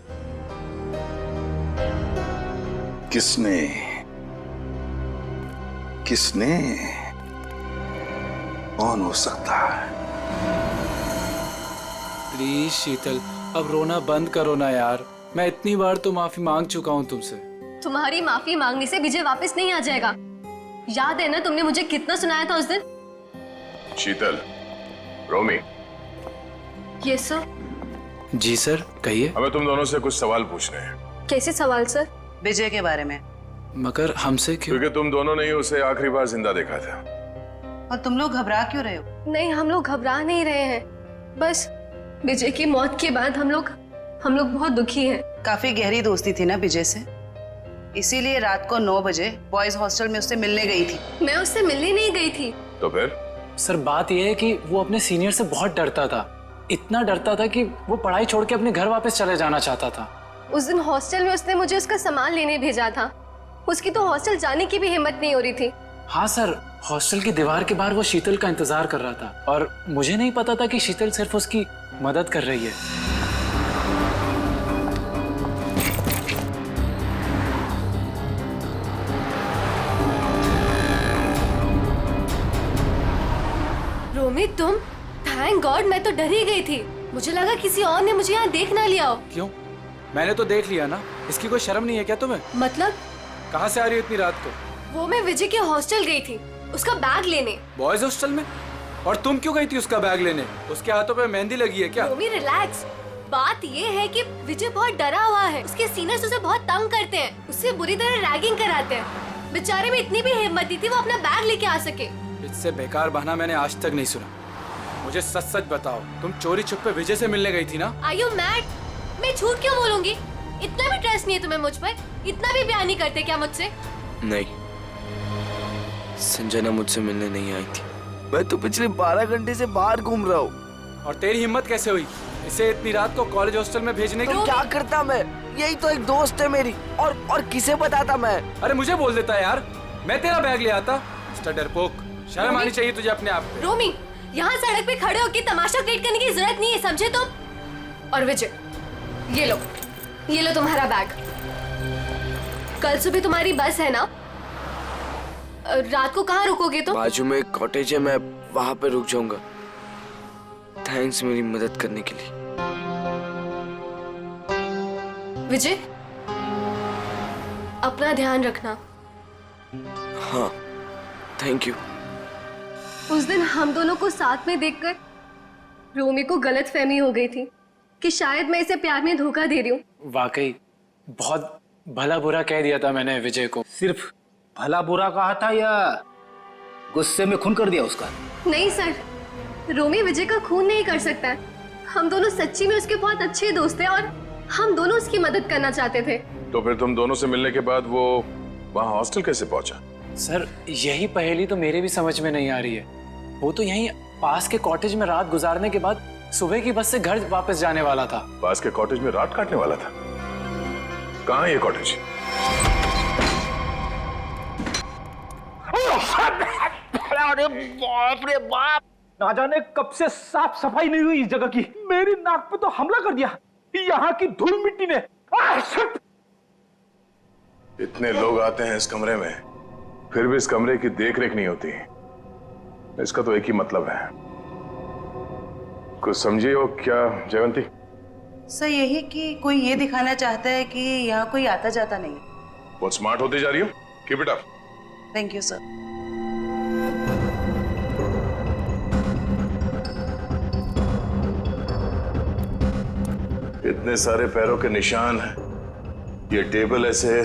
Speaker 16: किसने कौन हो सकता है?
Speaker 13: प्लीज शीतल, अब रोना बंद करो ना यार। मैं इतनी बार तो माफी मांग चुका हूँ तुमसे।
Speaker 19: तुम्हारी माफी मांगने से विजय वापस नहीं आ जाएगा। याद है ना तुमने मुझे कितना सुनाया था उस दिन?
Speaker 4: शीतल, रोमी।
Speaker 19: Yes sir.
Speaker 2: जी सर, कहिए।
Speaker 4: हमें तुम दोनों से कुछ सवाल पूछने हैं।
Speaker 19: कैसे सवाल सर?
Speaker 5: विजय के बारे में।
Speaker 2: मगर हमसे क्यों?
Speaker 4: क्योंकि तुम दोनों ने ही उसे आखिरी बार जिंदा देखा था।
Speaker 5: और तुम लोग घबरा क्यों रहे हो?
Speaker 19: नहीं, हम लोग घबरा नहीं रहे हैं, बस विजय की मौत के बाद हम लोग बहुत दुखी हैं।
Speaker 5: काफी गहरी दोस्ती थी ना विजय से, इसीलिए रात को 9 बजे बॉयज हॉस्टल में उससे मिलने गई थी।
Speaker 19: मैं उससे मिलने नहीं गई थी।
Speaker 4: तो फिर?
Speaker 2: सर बात यह है कि वो अपने सीनियर से बहुत डरता था, इतना डरता था कि वो पढ़ाई छोड़ के अपने घर वापस चले जाना चाहता था।
Speaker 19: उस दिन हॉस्टल में उसने मुझे उसका सामान लेने भेजा था। उसकी तो हॉस्टल जाने की भी हिम्मत नहीं हो रही थी।
Speaker 2: हाँ सर, हॉस्टल की दीवार के बाहर वो शीतल का इंतजार कर रहा था और मुझे नहीं पता था कि शीतल सिर्फ उसकी मदद कर रही है।
Speaker 19: रोमी, तुम? थैंक गॉड, मैं तो डर ही गई थी। मुझे लगा किसी और ने मुझे यहाँ देख ना लिया हो।
Speaker 13: क्यों? मैंने तो देख लिया ना। इसकी कोई शर्म नहीं है क्या तुम्हें?
Speaker 19: मतलब?
Speaker 13: कहाँ से आ रही हो इतनी रात को?
Speaker 19: वो मैं विजय के हॉस्टल गई थी, उसका बैग लेने।
Speaker 13: बॉयज हॉस्टल में? और तुम क्यों गई थी उसका बैग लेने? उसके हाथों पे मेहंदी लगी है क्या?
Speaker 19: रोमी रिलैक्स। बात ये है कि विजय बहुत डरा हुआ है। उसके सीनियर्स उसे बहुत तंग करते हैं, उससे बुरी तरह रैगिंग कराते हैं। बेचारे में इतनी भी हिम्मत नहीं थी वो अपना बैग लेके आ सके।
Speaker 13: इससे बेकार बहाना मैंने आज तक नहीं सुना। मुझे सच सच बताओ, तुम चोरी छुपे विजय से मिलने गई थी ना?
Speaker 19: Are you mad? मैं झूठ क्यों बोलूंगी? इतना भी ट्रस्ट नहीं है तुम्हें मुझ पर? इतना भी प्यार नहीं करते क्या मुझसे?
Speaker 2: नहीं, संजना मुझसे मिलने नहीं आई थी। मैं तो पिछले 12 घंटे से बाहर घूम रहा हूँ।
Speaker 13: और तेरी हिम्मत कैसे हुई इसे इतनी रात को कॉलेज हॉस्टल में भेजने की?
Speaker 2: तो क्या करता मैं? यही तो एक दोस्त है मेरी, और किसे बताता मैं?
Speaker 13: अरे मुझे बोल देता यार, मैं तेरा बैग ले आता। मिस्टर डरपोक, शर्म आनी चाहिए तुझे अपने आप पे।
Speaker 19: रोमी, यहाँ सड़क पे खड़े होकर तमाशा क्रिएट करने की जरूरत नहीं है, समझे तुम? और विजय, ये लो तुम्हारा बैग। कल सुबह तुम्हारी बस है ना? रात को कहाँ रुकोगे तुम?
Speaker 2: बाजू में एक कॉटेज है, मैं वहाँ पे रुक जाऊंगा। थैंक्स मेरी मदद करने के लिए।
Speaker 19: विजय, अपना ध्यान रखना।
Speaker 2: हाँ, थैंक यू।
Speaker 19: उस दिन हम दोनों को साथ में देखकर रोमी को गलतफहमी हो गई थी कि शायद मैं इसे प्यार में धोखा दे रही हूँ।
Speaker 2: वाकई बहुत भला बुरा कह दिया था मैंने विजय को।
Speaker 12: सिर्फ भला बुरा कहा था या गुस्से में खून कर दिया उसका?
Speaker 19: नहीं सर, रोमी विजय का खून नहीं कर सकता है। हम दोनों सच्ची में उसके बहुत अच्छे दोस्त हैं और हम दोनों उसकी मदद करना चाहते थे।
Speaker 4: तो फिर तुम दोनों से मिलने के बाद वो वहाँ हॉस्टल कैसे पहुंचा?
Speaker 2: सर यही पहेली तो मेरे भी समझ में नहीं आ रही है। वो तो यहीं पास के कॉटेज में रात गुजारने के बाद सुबह की बस से घर वापस जाने वाला था।
Speaker 4: पास के कॉटेज में रात काटने वाला था? कहाँ है ये कॉटेज?
Speaker 12: अरे बाप रे बाप, ना जाने कब से साफ सफाई नहीं हुई इस जगह की। मेरी नाक पे तो हमला कर दिया यहाँ की धूल मिट्टी ने।
Speaker 4: इतने लोग आते हैं इस कमरे में, फिर भी इस कमरे की देखरेख नहीं होती। इसका तो एक ही मतलब है। कुछ समझिए हो क्या जयवंती?
Speaker 5: सर यही कि कोई ये दिखाना चाहता है कि यहाँ कोई आता जाता नहीं है।
Speaker 4: बहुत स्मार्ट होती जा रही हो। Keep it up.
Speaker 5: Thank you sir.
Speaker 4: इतने सारे पैरों के निशान हैं। ये टेबल ऐसे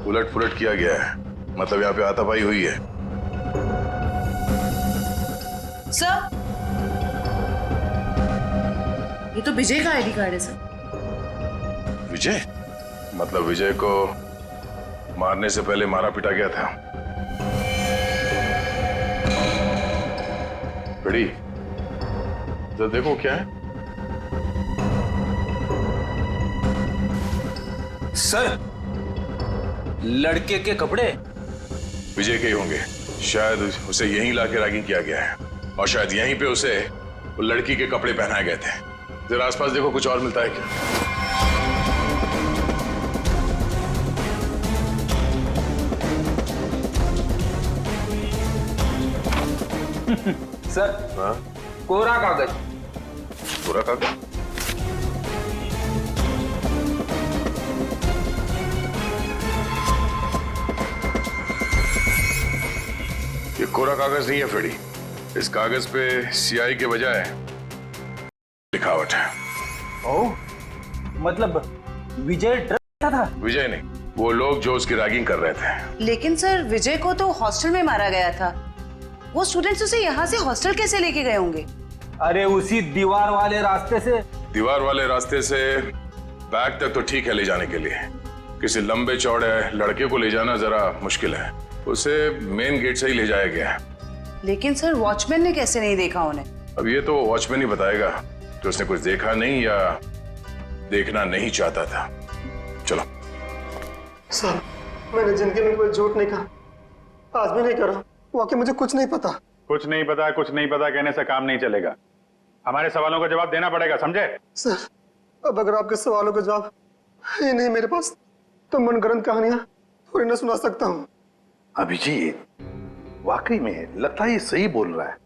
Speaker 4: उलट पुलट किया गया है, मतलब यहाँ पे हाथापाई हुई है।
Speaker 5: सर, ये तो विजय का आईडी कार्ड है सर।
Speaker 4: विजय? मतलब विजय को मारने से पहले मारा पिटा गया था। बड़ी तो देखो क्या है।
Speaker 12: सर, लड़के के कपड़े
Speaker 4: विजय के ही होंगे। शायद उसे यहीं लाके रैगिंग किया गया है और शायद यहीं पे उसे वो लड़की के कपड़े पहनाए गए थे। जरा आसपास देखो, कुछ और मिलता है क्या?
Speaker 12: सर,
Speaker 4: हाँ?
Speaker 12: कोरा कागज।
Speaker 4: कोरा कागज? ये कोरा कागज नहीं है फेडी। इस कागज पे सियाही के बजाय लिखावट है।
Speaker 12: ओह, मतलब विजय डरता था?
Speaker 4: विजय नहीं, वो लोग जो उसकी रैगिंग कर रहे थे।
Speaker 5: लेकिन सर, विजय को तो हॉस्टल में मारा गया था। वो स्टूडेंट्स उसे यहाँ से हॉस्टल कैसे लेके गए होंगे?
Speaker 12: अरे उसी दीवार वाले रास्ते से।
Speaker 4: दीवार वाले रास्ते से बैग तक तो ठीक है ले जाने के लिए, किसी लंबे चौड़े लड़के को ले जाना जरा मुश्किल है। उसे मेन गेट से ही ले जाया गया है।
Speaker 5: लेकिन सर, वॉचमैन ने कैसे नहीं देखा उन्हें?
Speaker 4: अब ये तो वॉचमैन ही बताएगा कि उसने कुछ देखा नहीं या देखना नहीं चाहता था। चलो।
Speaker 7: सर, मैंने जिंदगी में कोई झूठ नहीं कहा, आज भी नहीं करा। वाकई मुझे कुछ नहीं पता।
Speaker 14: कुछ नहीं पता कहने से काम नहीं चलेगा। हमारे सवालों का जवाब देना पड़ेगा, समझे?
Speaker 7: सर, अब अगर आपके सवालों का जवाब है नहीं मेरे पास, तो मनगढ़ंत कहानियां थोड़ी ना सुना सकता हूँ।
Speaker 16: अभिजीत, वाकई में लगता है ये सही बोल रहा है।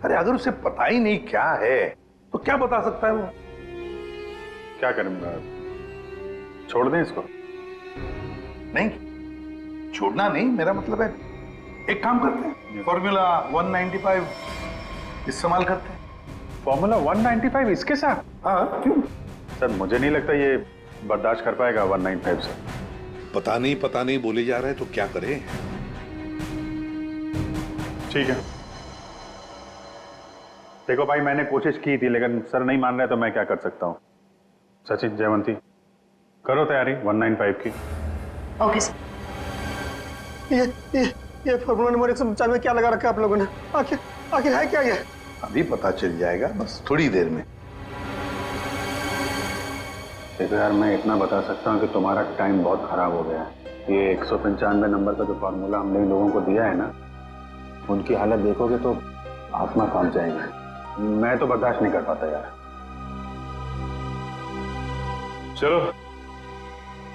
Speaker 16: अरे अगर उसे पता ही नहीं क्या है तो क्या बता सकता है वो?
Speaker 14: क्या करूंगा? छोड़ दें इसको?
Speaker 16: नहीं, छोड़ना नहीं, मेरा मतलब है एक काम करते हैं, फॉर्मूला 195 इस्तेमाल करते हैं।
Speaker 14: फॉर्मूला 195 इसके साथ?
Speaker 16: हाँ, क्यों?
Speaker 14: सर, मुझे नहीं लगता ये बर्दाश्त कर पाएगा 195 से।
Speaker 16: पता नहीं बोले जा रहे हैं तो क्या करें?
Speaker 14: ठीक है, देखो भाई, मैंने कोशिश की थी लेकिन सर नहीं मान रहे तो मैं क्या कर सकता हूँ। सचिन, जयवंती, करो तैयारी 195 की।
Speaker 5: Okay sir.
Speaker 7: ये फॉर्मूला नंबर 195 क्या लगा रखा है आप लोगों ने? आखिर है क्या ये?
Speaker 16: अभी पता चल जाएगा, बस थोड़ी देर में।
Speaker 14: देखो यार, मैं इतना बता सकता हूँ कि तुम्हारा टाइम बहुत खराब हो गया है। ये 195 नंबर का जो फार्मूला हमने लोगों को दिया है ना, उनकी हालत देखोगे तो आत्मा कांप जाएगी। मैं तो बर्दाश्त नहीं कर पाता यार।
Speaker 4: चलो,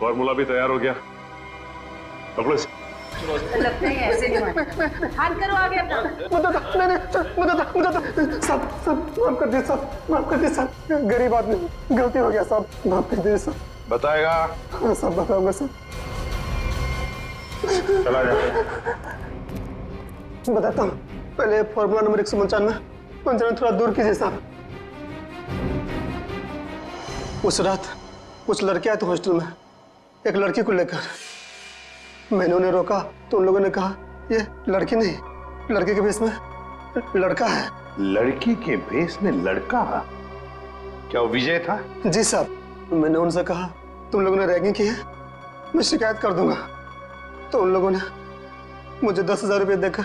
Speaker 4: फॉर्मूला भी तैयार हो गया। पकड़ो इसे।
Speaker 5: लगता है ऐसे नहीं मानता। हाथ करो आगे अपना।
Speaker 7: सब माफ कर दे, सब माफ कर दे, सब गरीब आदमी, गलती हो गया, सब माफ कर दे, सब
Speaker 4: बताएगा।
Speaker 7: हाँ, सब बताऊंगा सब।
Speaker 14: चला जा।
Speaker 7: बताता हूँ, पहले फॉर्मूला नंबर 195 थोड़ा दूर कीजिए साहब। उस रात कुछ लड़के आए थे हॉस्टल में, एक लड़की को लेकर। मैंने उन्हें रोका तो उन लोगों ने कहा ये लड़की नहीं, लड़के के भेष में लड़का है।
Speaker 16: लड़की के भेष में लड़का? क्या वो विजय था?
Speaker 7: जी साहब, मैंने उनसे कहा तुम लोगों ने रैगिंग की है, मैं शिकायत कर दूंगा। तो उन लोगों ने मुझे 10,000 रुपये देकर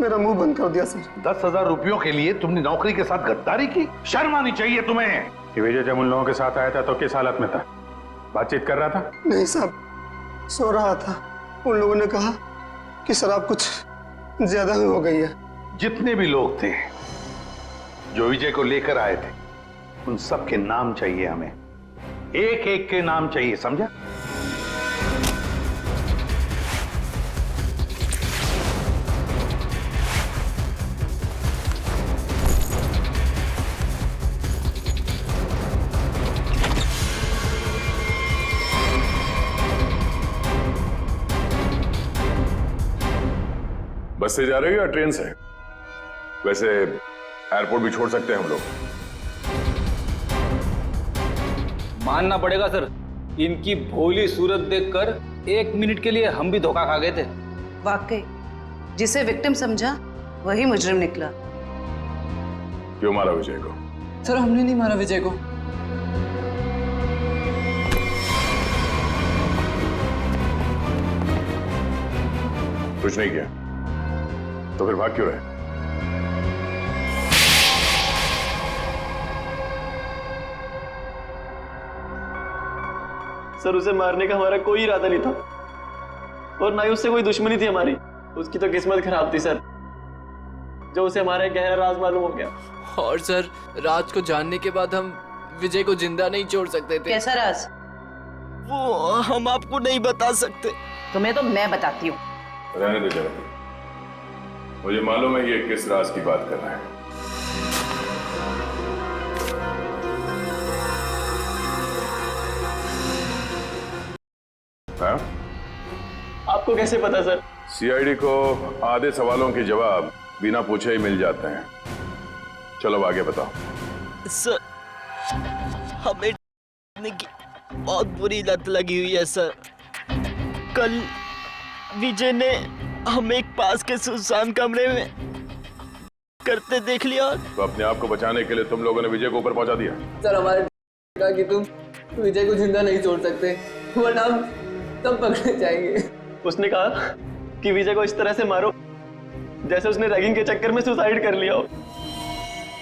Speaker 7: मेरा मुंह बंद कर दिया सर।
Speaker 16: 10,000 रुपयों के लिए तुमने नौकरी के साथ गद्दारी की? शर्म आनी चाहिए तुम्हें।
Speaker 14: ये विजय जब उन लोगों के साथ आया था तो किस हालत में था? बातचीत कर रहा था?
Speaker 7: नहीं साहब, सो रहा था। उन लोगों ने कहा कि शराब कुछ ज्यादा ही हो गई है।
Speaker 16: जितने भी लोग थे जो विजय को लेकर आए थे, उन सब के नाम चाहिए हमें, एक एक के नाम चाहिए, समझा?
Speaker 4: बस से जा रहे हो या ट्रेन से? वैसे एयरपोर्ट भी छोड़ सकते हैं हम लोग।
Speaker 12: मानना पड़ेगा सर, इनकी भोली सूरत देखकर 1 मिनट के लिए हम भी धोखा खा गए थे।
Speaker 5: वाकई जिसे विक्टिम समझा वही मुजरिम निकला।
Speaker 4: क्यों मारा विजय को?
Speaker 2: सर हमने नहीं मारा विजय को।
Speaker 4: कुछ नहीं किया तो फिर भाग क्यों रहे?
Speaker 1: सर उसे मारने का हमारा कोई इरादा नहीं था और ना ही उससे कोई दुश्मनी थी हमारी। उसकी तो किस्मत खराब थी सर, जो उसे हमारा एक गहरा राज मालूम हो गया।
Speaker 2: और सर राज को जानने के बाद हम विजय को जिंदा नहीं छोड़ सकते थे।
Speaker 5: कैसा राज?
Speaker 1: वो हम आपको नहीं बता सकते।
Speaker 5: तुम्हें तो मैं बताती हूँ।
Speaker 4: रहने दे जरा, मुझे मालूम है ये किस राज की बात कर रहा है। हाँ?
Speaker 1: आपको कैसे पता सर?
Speaker 4: सीआईडी को आधे सवालों के जवाब बिना पूछे ही मिल जाते हैं। चलो आगे बताओ।
Speaker 1: सर हमें की बहुत बुरी लत लगी हुई है सर। कल विजय ने हमें एक पास के सुनसान कमरे में करते देख लिया।
Speaker 4: तो अपने आप को बचाने के लिए तुम लोगों ने विजय को ऊपर पहुंचा दिया।
Speaker 2: सर हमारे कहा कि तुम विजय को जिंदा नहीं छोड़ सकते वरना हम तब पकड़े जाएंगे।
Speaker 1: उसने कहा कि विजय को इस तरह से मारो जैसे उसने रैगिंग के चक्कर में सुसाइड कर लिया हो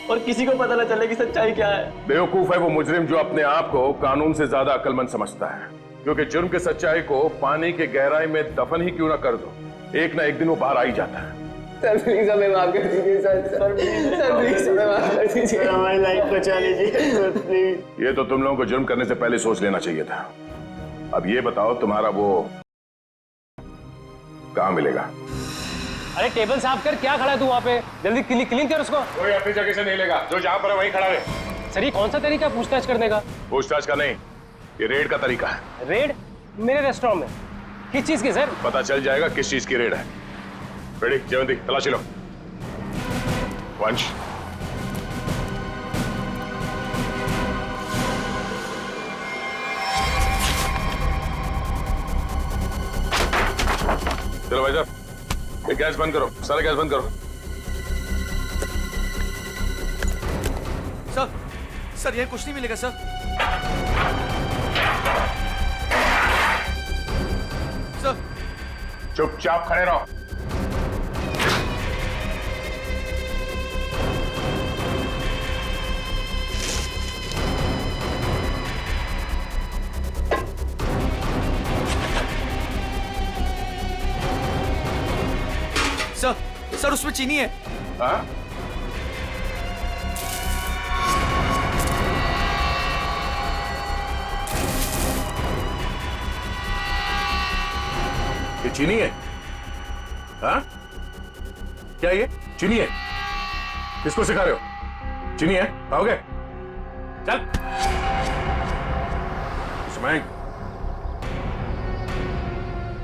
Speaker 1: और किसी को पता न चले कि सच्चाई क्या है।
Speaker 4: बेवकूफ है वो मुजरिम जो अपने आप को कानून से ज्यादा अक्लमंद समझता है, क्योंकि जुर्म की सच्चाई को पानी के गहराई में दफन ही क्यों ना कर दो, एक ना एक दिन वो बाहर आ ही जाता है।
Speaker 2: सर प्लीज हमें माफ कर दीजिए सर प्लीज हमें माफ कर दीजिए,
Speaker 1: हमारी लाइफ बचा लीजिए।
Speaker 4: ये तो तुम लोगों को जुर्म करने से पहले सोच लेना चाहिए था। अब ये बताओ तुम्हारा वो कहाँ मिलेगा?
Speaker 11: अरे टेबल साफ कर, क्या खड़ा है तू वहाँ पे? जल्दी क्लीन कर उसको।
Speaker 4: कोई अपनी जगह से नहीं लेगा, जो जहाँ पर है वहीं खड़ा रहे।
Speaker 11: सर ये कौन सा तरीका है पूछताछ करने का?
Speaker 4: पूछताछ का नहीं, ये रेड का तरीका है।
Speaker 11: रेड मेरे रेस्टोरेंट में? किस चीज की सर?
Speaker 4: पता चल जाएगा किस चीज की रेड है। रेडी जयवंती, तलाशी लो। वंश चलो भाई साहब, ये गैस बंद करो, सारा गैस बंद करो।
Speaker 10: सर ये कुछ नहीं मिलेगा सर। सर
Speaker 4: चुपचाप खड़े रहो।
Speaker 10: सर उसमें चीनी है।
Speaker 4: हाँ? ये चीनी है? हाँ? क्या ये चीनी है? किसको सिखा रहे हो? चीनी है? खाओगे? चल। इसमें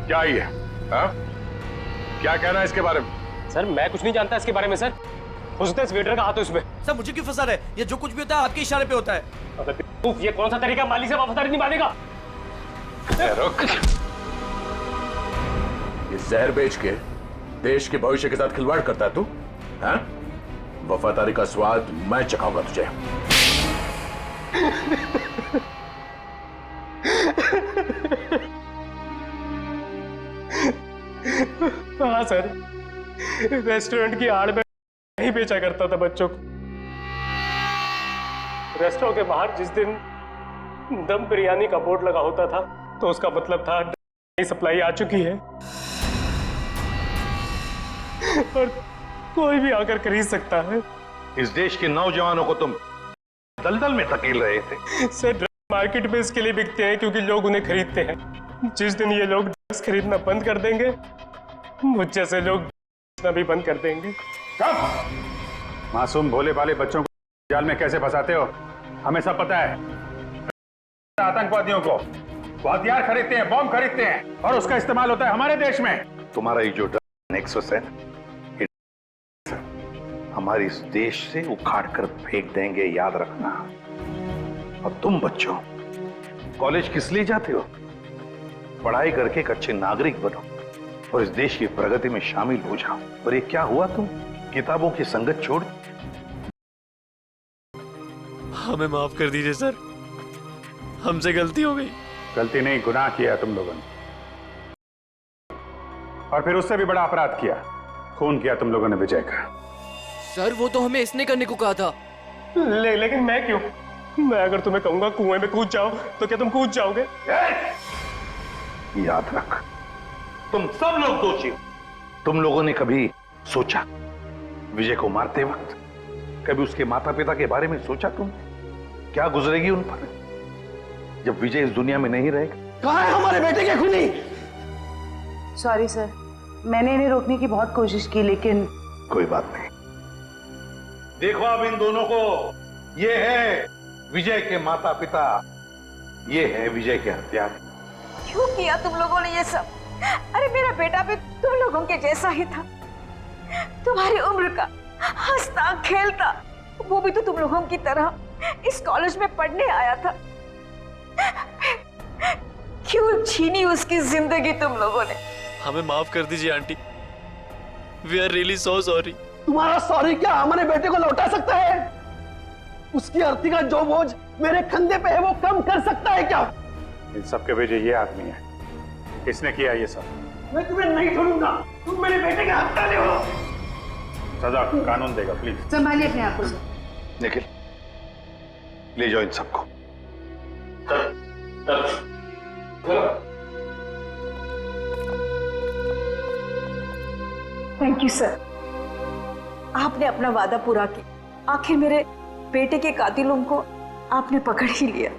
Speaker 4: क्या ये? हाँ? क्या कहना है इसके बारे में?
Speaker 11: सर मैं कुछ नहीं जानता इसके बारे में सर। हो सकता है इस वेटर का हाथ है उसमें।
Speaker 10: सर मुझे क्यों फंसा रहे? ये जो कुछ भी होता है आपके इशारे पे होता है।
Speaker 11: अगर ये कौन सा तरीका माली से वफादारी निभाने का?
Speaker 4: रुक। ये जहर बेच के देश के भविष्य के साथ खिलवाड़ करता है तू? हाँ? वफादारी का स्वाद मैं चखाऊंगा तुझे।
Speaker 11: हाँ सर, रेस्टोरेंट की आड़ में नहीं बेचा करता था बच्चों को। रेस्टोरेंट के बाहर जिस दिन दम बिरयानी का बोर्ड लगा होता था तो उसका मतलब था नई सप्लाई आ चुकी है और कोई भी आकर खरीद सकता है।
Speaker 16: इस देश के नौजवानों को तुम दलदल में धकेल रहे थे।
Speaker 11: सर ड्रग्स मार्केट में इसके लिए बिकते हैं क्योंकि लोग उन्हें खरीदते हैं। जिस दिन ये लोग ड्रग्स खरीदना बंद कर देंगे, मुझ जैसे लोग बेचना भी बंद कर देंगे।
Speaker 14: कब? मासूम भोले भाले बच्चों को जाल में कैसे फंसाते हो हमें सब पता है। आतंकवादियों को वो हथियार खरीदते हैं, बॉम्ब खरीदते हैं और उसका इस्तेमाल होता है हमारे देश में।
Speaker 16: तुम्हारा ये जो एक्सेस है हमारे इस देश से उखाड़ कर फेंक देंगे, याद रखना। और तुम बच्चों कॉलेज किस लिए जाते हो? पढ़ाई करके एक अच्छे नागरिक बनो और इस देश की प्रगति में शामिल हो जाओ। और ये क्या हुआ, तुम किताबों की संगत छोड़?
Speaker 1: हमें माफ कर दीजिए सर, हमसे गलती हो गई।
Speaker 14: गलती नहीं, गुनाह किया तुम लोगों ने, और फिर उससे भी बड़ा अपराध किया, खून किया तुम लोगों ने विजय का।
Speaker 20: सर वो तो हमें इसने करने को कहा था।
Speaker 11: लेकिन मैं क्यों? मैं अगर तुम्हें कहूंगा कुएं में कूद जाओ तो क्या तुम कूद जाओगे?
Speaker 16: याद रख, तुम सब लोग दोषी हो। तुम लोगों ने कभी सोचा विजय को मारते वक्त, कभी उसके माता पिता के बारे में सोचा तुम क्या गुजरेगी उन पर जब विजय इस दुनिया में नहीं रहेगा?
Speaker 7: कहाँ है हमारे बेटे के खूनी?
Speaker 5: सॉरी सर, मैंने इन्हें रोकने की बहुत कोशिश की, लेकिन
Speaker 16: कोई बात नहीं। देखो अब इन दोनों को, ये है विजय के माता पिता, ये है विजय के हत्यारे।
Speaker 3: क्यों किया तुम लोगों ने ये सब? अरे मेरा बेटा भी तुम लोगों के जैसा ही था, तुम्हारी उम्र का, हंसता खेलता। वो भी तो तुम लोगों की तरह इस कॉलेज में पढ़ने आया था। क्यों छीनी उसकी जिंदगी तुम लोगों ने?
Speaker 1: हमें माफ कर दीजिए aunty, we are really so sorry.
Speaker 7: तुम्हारा सॉरी क्या हमारे बेटे को लौटा सकता है? उसकी अर्थी का जो बोझ मेरे कंधे पे है वो कम कर सकता है क्या?
Speaker 14: इन सबके वजह ये आदमी है, इसने किया ये सब।
Speaker 7: मैं तुम्हें नहीं छोड़ूंगा, तुम मेरे बेटे के हत्यारे हो।
Speaker 14: सजा कानून देगा, प्लीज
Speaker 5: संभालिए अपने आप को।
Speaker 16: निखिल, ले जाओ इन सबको।
Speaker 3: थैंक यू सर, आपने अपना वादा पूरा किया। आखिर मेरे बेटे के कातिलों को आपने पकड़ ही लिया।